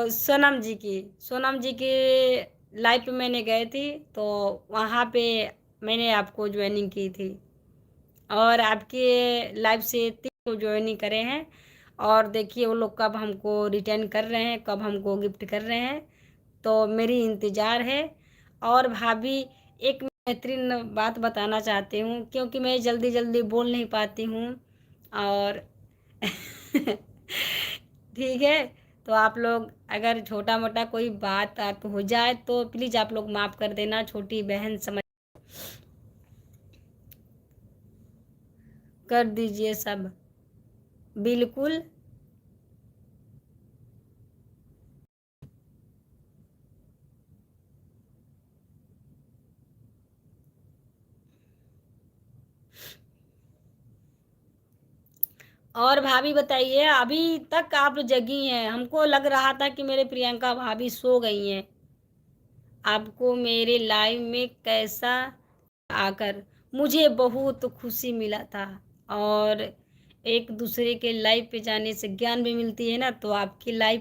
सोनम जी की लाइव पे मैंने गई थी, तो वहाँ पे मैंने आपको ज्वाइनिंग की थी, और आपके लाइव से 3 को ज्वाइनिंग करे हैं। और देखिए वो लोग कब हमको रिटर्न कर रहे हैं, कब हमको गिफ्ट कर रहे हैं, तो मेरी इंतज़ार है। और भाभी, एक बेहतरीन बात बताना चाहती हूँ, क्योंकि मैं जल्दी जल्दी बोल नहीं पाती हूँ, और ठीक है, तो आप लोग अगर छोटा मोटा कोई बात आप हो जाए तो प्लीज़ आप लोग माफ़ कर देना, छोटी बहन समझ कर दीजिए सब। बिल्कुल। और भाभी बताइए, अभी तक आप जगी हैं, हमको लग रहा था कि मेरे प्रियंका भाभी सो गई हैं। आपको मेरे लाइव में कैसा आकर मुझे बहुत खुशी मिला था, और एक दूसरे के लाइव पे जाने से ज्ञान भी मिलती है ना, तो आपकी लाइव